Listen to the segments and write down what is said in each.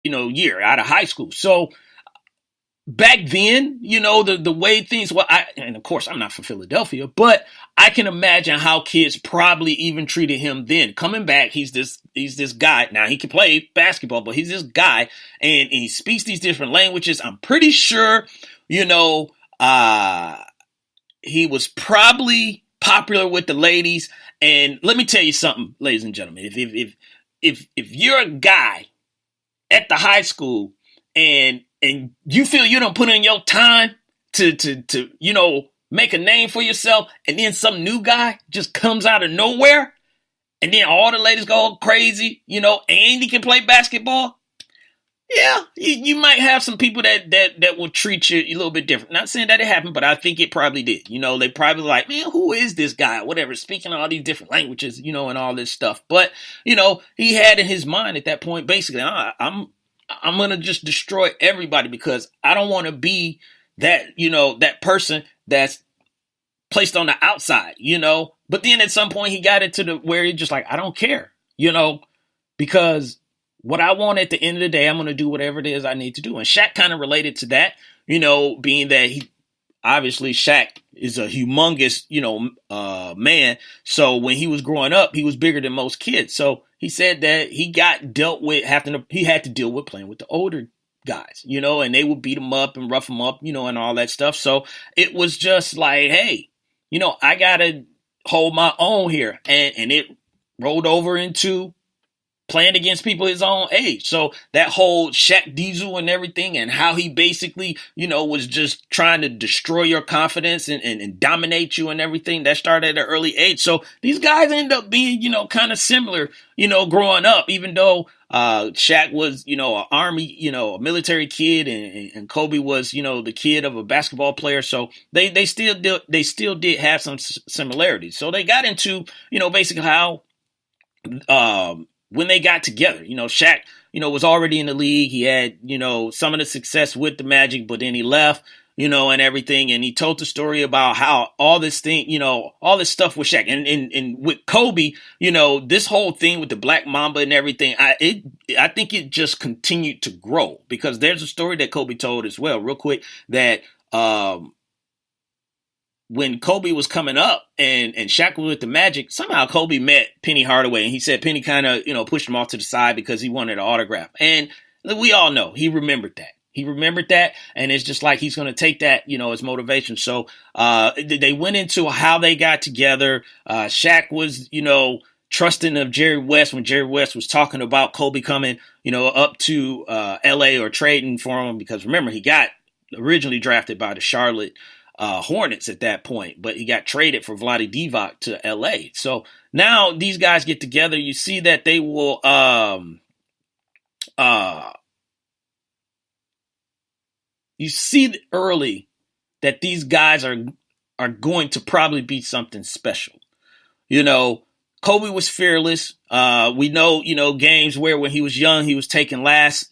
year out of high school. So back then, the way things were, and of course I'm not from Philadelphia, but I can imagine how kids probably even treated him then. Coming back, he's this guy. Now he can play basketball, but he's this guy, and he speaks these different languages. I'm pretty sure, you know, uh, he was probably popular with the ladies. And let me tell you something, ladies and gentlemen. If you're a guy at the high school and you feel you don't put in your time to make a name for yourself, and then some new guy just comes out of nowhere, and then all the ladies go crazy, and he can play basketball. Yeah, you might have some people that will treat you a little bit different. Not saying that it happened, but I think it probably did. They probably like, man, who is this guy? Whatever, speaking all these different languages, and all this stuff. But he had in his mind at that point, basically, I'm gonna just destroy everybody because I don't want to be that person that's placed on the outside. But then at some point he got into the where he just like, I don't care, because what I want at the end of the day, I'm going to do whatever it is I need to do. And Shaq kind of related to that, being that obviously Shaq is a humongous, man. So when he was growing up, he was bigger than most kids. So he said that he got dealt with he had to deal with playing with the older guys, and they would beat him up and rough him up, and all that stuff. So it was just like, hey, I got to hold my own here. And it rolled over into playing against people his own age. So that whole Shaq Diesel and everything, and how he basically, was just trying to destroy your confidence and dominate you and everything, that started at an early age. So these guys end up being, kind of similar, growing up, even though Shaq was, an army, a military kid, and Kobe was, the kid of a basketball player. So they still did have some similarities. So they got into, basically how when they got together. Shaq, was already in the league. He had, some of the success with the Magic, but then he left, and everything. And he told the story about how all this thing, all this stuff with Shaq and with Kobe, this whole thing with the Black Mamba and everything, I think it just continued to grow, because there's a story that Kobe told as well, real quick, that, when Kobe was coming up and Shaq was with the Magic, somehow Kobe met Penny Hardaway, and he said Penny kind of, pushed him off to the side because he wanted an autograph. And we all know he remembered that. He remembered that, and it's just like he's going to take that, as motivation. So they went into how they got together. Shaq was, trusting of Jerry West when Jerry West was talking about Kobe coming, up to L.A. or trading for him, because remember, he got originally drafted by the Charlotte Hornets at that point, but he got traded for Vlade Divac to LA. So now these guys get together. You see that they will, you see early that these guys are going to probably be something special. Kobe was fearless. We know, games where when he was young, he was taking last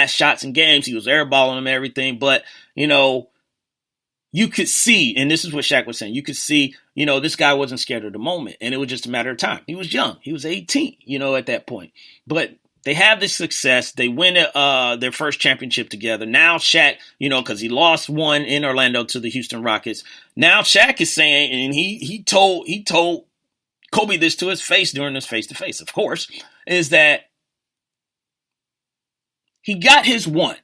shots in games. He was airballing them and everything, but, you could see, and this is what Shaq was saying, you could see, this guy wasn't scared of the moment, and it was just a matter of time. He was young. He was 18, at that point. But they have this success. They win their first championship together. Now Shaq, because he lost one in Orlando to the Houston Rockets. Now Shaq is saying, and he told Kobe this to his face during this face-to-face, of course, is that he got his one.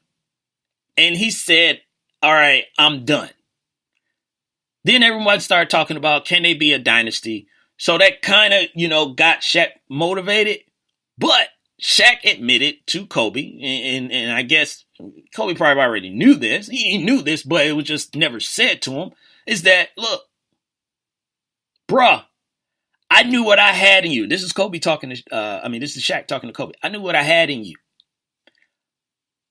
And he said, all right, I'm done. Then everyone started talking about, can they be a dynasty? So that kind of, got Shaq motivated. But Shaq admitted to Kobe, and I guess Kobe probably already knew this. He knew this, but it was just never said to him, is that, look, bruh, I knew what I had in you. This is Kobe talking to, this is Shaq talking to Kobe. I knew what I had in you.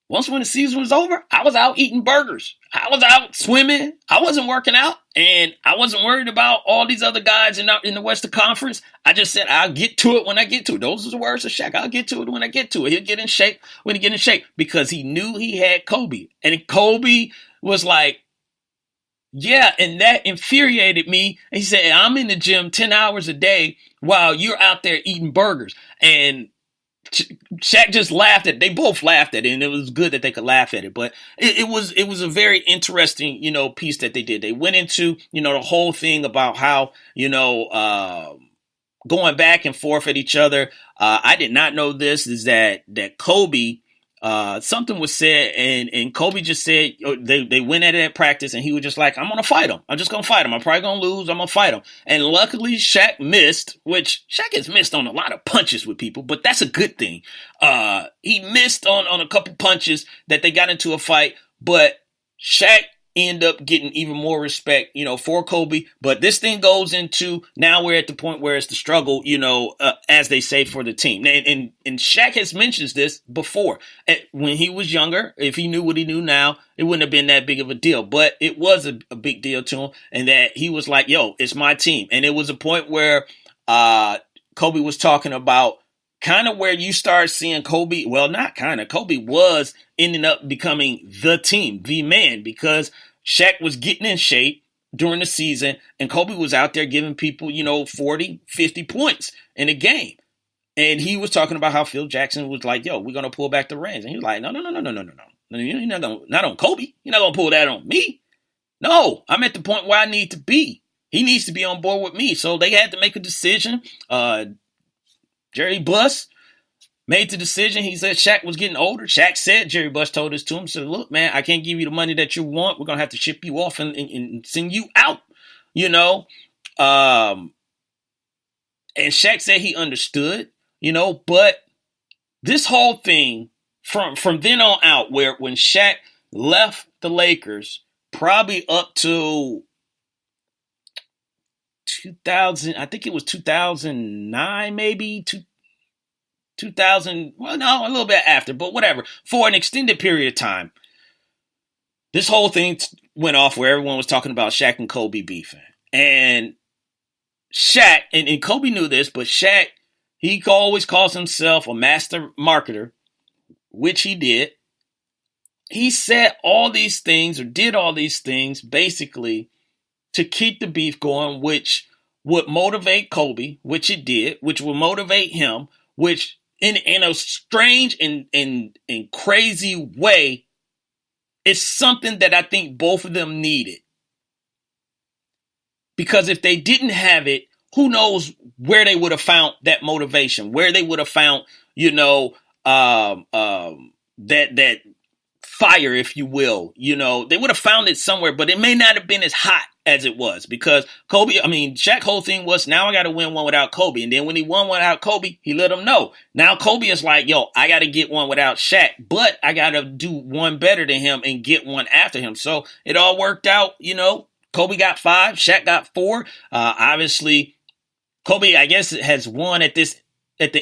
Once when the season was over, I was out eating burgers. I was out swimming. I wasn't working out, and I wasn't worried about all these other guys in the Western Conference. I just said, I'll get to it when I get to it. Those are the words of Shaq. I'll get to it when I get to it. He'll get in shape when he get in shape, because he knew he had Kobe. And Kobe was like, yeah, and that infuriated me. And he said, I'm in the gym 10 hours a day while you're out there eating burgers. And Shaq just laughed at. They both laughed at it, and it was good that they could laugh at it. But it was a very interesting, piece that they did. They went into, the whole thing about how, going back and forth at each other. I did not know this, is that Kobe, something was said, and Kobe just said, they went at it at practice, and he was just like, I'm going to fight him. I'm just going to fight him. I'm probably going to lose. I'm going to fight him. And luckily Shaq missed, which Shaq has missed on a lot of punches with people, but that's a good thing. He missed on a couple punches that they got into a fight, but Shaq end up getting even more respect, for Kobe. But this thing goes into, now we're at the point where it's the struggle, as they say, for the team. And Shaq has mentioned this before. When he was younger, if he knew what he knew now, it wouldn't have been that big of a deal. But it was a big deal to him, and that he was like, yo, it's my team. And it was a point where Kobe was talking about kind of where you start seeing Kobe. Well, not kind of. Kobe was ending up becoming the team, the man, because Shaq was getting in shape during the season, and Kobe was out there giving people, 40, 50 points in a game. And he was talking about how Phil Jackson was like, yo, we're going to pull back the reins. And he was like, no. You're not on Kobe. You're not going to pull that on me. No, I'm at the point where I need to be. He needs to be on board with me. So they had to make a decision. Jerry Buss made the decision. He said Shaq was getting older. Shaq said, Jerry Buss told this to him, said, look, man, I can't give you the money that you want. We're going to have to ship you off and send you out, And Shaq said he understood, but this whole thing from then on out, when Shaq left the Lakers, probably up to 2000, I think it was 2009, maybe 2000. Well, no, a little bit after, but whatever. For an extended period of time, this whole thing went off where everyone was talking about Shaq and Kobe beefing. And Shaq, and Kobe knew this, but Shaq, he always calls himself a master marketer, which he did. He said all these things, or did all these things, basically to keep the beef going, which would motivate Kobe, which it did, which would motivate him, which in a strange and crazy way, it's something that I think both of them needed. Because if they didn't have it, who knows where they would have found that motivation, where they would have found, that fire, if you will. They would have found it somewhere, but it may not have been as hot as it was, because Shaq's whole thing was, now I got to win one without Kobe. And then when he won one without Kobe, he let him know. Now Kobe is like, yo, I got to get one without Shaq, but I got to do one better than him and get one after him. So it all worked out. Kobe got 5, Shaq got 4. Obviously, Kobe, I guess, has won at the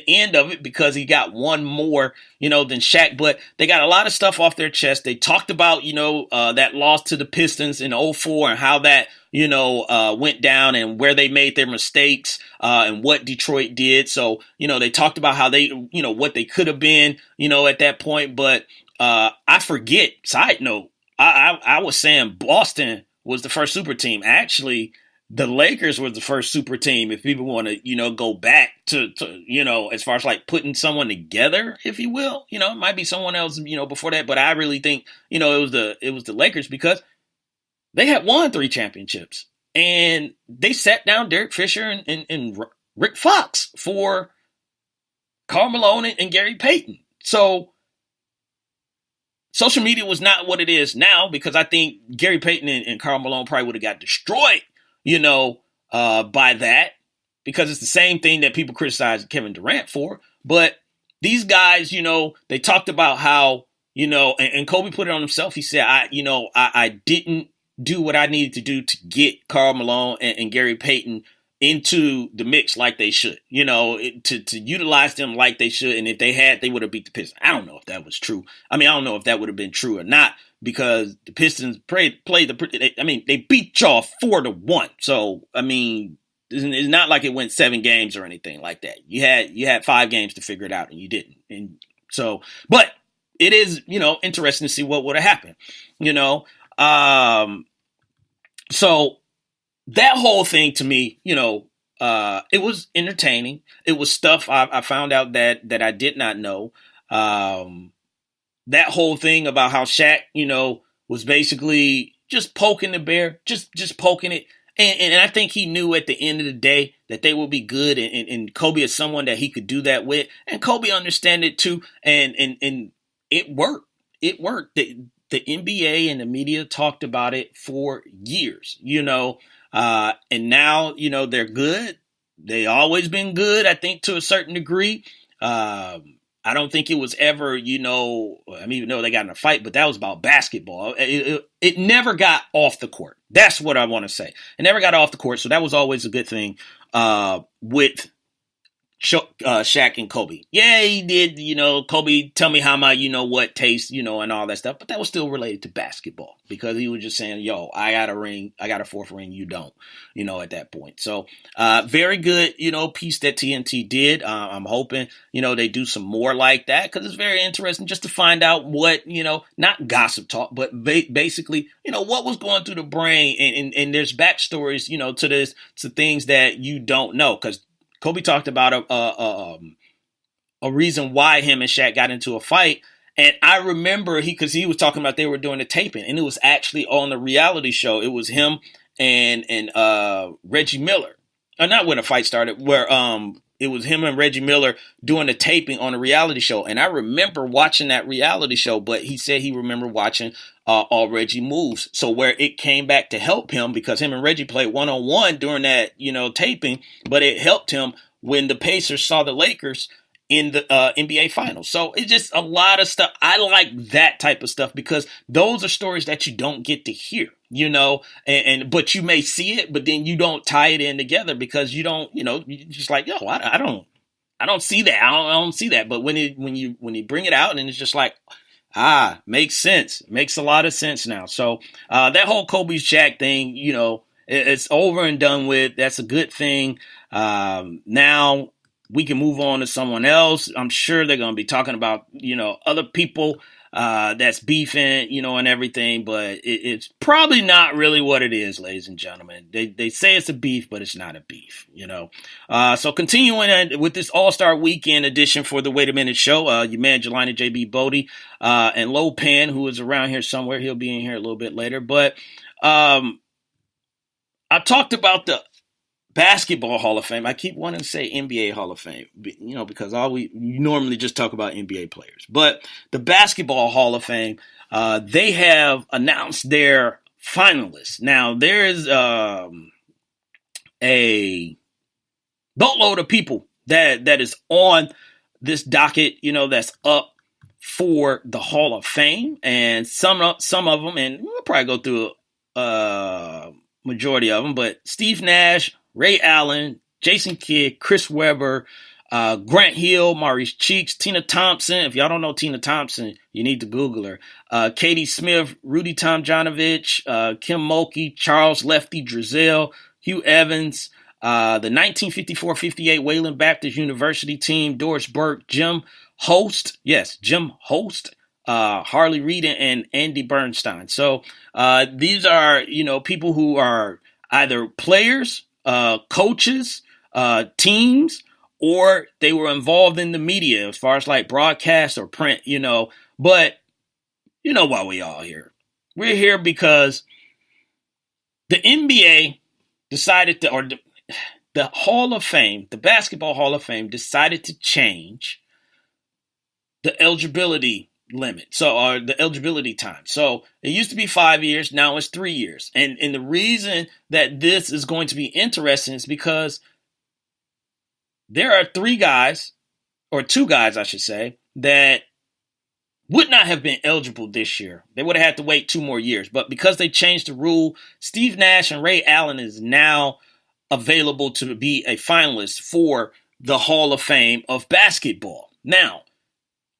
end of it because he got one more, than Shaq. But they got a lot of stuff off their chest. They talked about, that loss to the Pistons in 2004 and how that, went down and where they made their mistakes and what Detroit did. So, they talked about how they, what they could have been, at that point. But I forget, side note, I was saying Boston was the first super team. Actually, the Lakers were the first super team, if people want to, go back to, as far as like putting someone together, if you will. It might be someone else, before that, but I really think, it was the Lakers, because they had won 3 championships, and they sat down Derek Fisher and Rick Fox for Karl Malone and Gary Payton. So social media was not what it is now, because I think Gary Payton and Karl Malone probably would have got destroyed, by that, because it's the same thing that people criticize Kevin Durant for. But these guys, they talked about how, and Kobe put it on himself. He said, I didn't do what I needed to do to get Karl Malone and Gary Payton into the mix like they should, to utilize them like they should. And if they had, they would have beat the Pistons. I don't know if that was true. I don't know if that would have been true or not, because the Pistons they beat y'all 4-1. So, it's not like it went 7 games or anything like that. You had 5 games to figure it out, and you didn't. And so, but it is, interesting to see what would have happened, So that whole thing to me, it was entertaining. It was stuff I found out that I did not know. Um, that whole thing about how Shaq, was basically just poking the bear, just poking it. And I think he knew at the end of the day that they would be good, and Kobe is someone that he could do that with, and Kobe understand it too, and it worked. It worked. The NBA and the media talked about it for years, and now they're good. They always been good, I think, to a certain degree. I don't think it was ever, even though they got in a fight, but that was about basketball. It never got off the court. That's what I want to say. It never got off the court, so that was always a good thing with Shaq and Kobe. Yeah, he did, Kobe, tell me how my what taste, and all that stuff, but that was still related to basketball because he was just saying, yo, I got a ring, I got a fourth ring, you don't, at that point. So very good, piece that TNT did. I'm hoping, they do some more like that because it's very interesting just to find out what, not gossip talk, but basically, what was going through the brain, and there's backstories, to this, to things that you don't know, because Kobe talked about a reason why him and Shaq got into a fight. And I remember because he was talking about they were doing the taping, and it was actually on the reality show. It was him and Reggie Miller. Not when a fight started, where it was him and Reggie Miller doing the taping on a reality show. And I remember watching that reality show, but he said he remembered watching all Reggie moves. So where it came back to help him, because him and Reggie played one-on-one during that, taping, but it helped him when the Pacers saw the Lakers in the NBA Finals. So it's just a lot of stuff. I like that type of stuff because those are stories that you don't get to hear, but you may see it, but then you don't tie it in together because you don't, you're just like, yo, I don't see that. I don't see that. But when you bring it out and it's just like, makes sense. Makes a lot of sense now. So that whole Kobe Shaq thing, it's over and done with. That's a good thing. Now we can move on to someone else. I'm sure they're going to be talking about, other people that's beefing, and everything, but it's probably not really what it is, ladies and gentlemen. They say it's a beef, but it's not a beef, So continuing with this All-Star Weekend edition for the Wait a Minute show, your man Jelani JB Bodie and Lopan, who is around here somewhere. He'll be in here a little bit later, but I talked about the Basketball Hall of Fame. I keep wanting to say NBA Hall of Fame, because we normally just talk about NBA players. But the Basketball Hall of Fame, they have announced their finalists. Now, there is a boatload of people that is on this docket, that's up for the Hall of Fame, and some of them, and we'll probably go through a majority of them, but Steve Nash, Ray Allen, Jason Kidd, Chris Webber, Grant Hill, Maurice Cheeks, Tina Thompson. If y'all don't know Tina Thompson, you need to Google her. Katie Smith, Rudy Tomjanovich, Kim Mulkey, Charles Lefty Drizel, Hugh Evans, the 1954-58 Wayland Baptist University team, Doris Burke, Jim Host, Harley Reid, and Andy Bernstein. So these are, people who are either players, coaches, teams, or they were involved in the media as far as like broadcast or print, but why we all here? We're here because the NBA decided to, or the Hall of Fame, the Basketball Hall of Fame decided to change the eligibility limit. So, the eligibility time. So it used to be 5 years. Now it's 3 years. And the reason that this is going to be interesting is because there are two guys, I should say, that would not have been eligible this year. They would have had to wait 2 more years. But because they changed the rule, Steve Nash and Ray Allen is now available to be a finalist for the Hall of Fame of basketball. Now,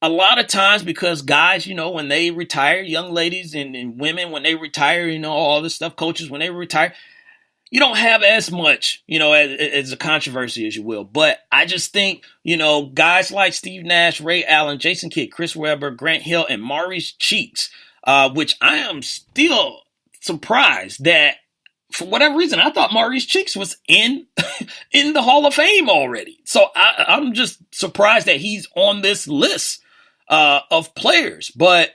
a lot of times, because guys, when they retire, young ladies and women, when they retire, all this stuff, coaches, when they retire, you don't have as much, as a controversy as you will. But I just think, guys like Steve Nash, Ray Allen, Jason Kidd, Chris Webber, Grant Hill, and Maurice Cheeks, which I am still surprised that for whatever reason, I thought Maurice Cheeks was in in the Hall of Fame already. So I'm just surprised that he's on this list of players. But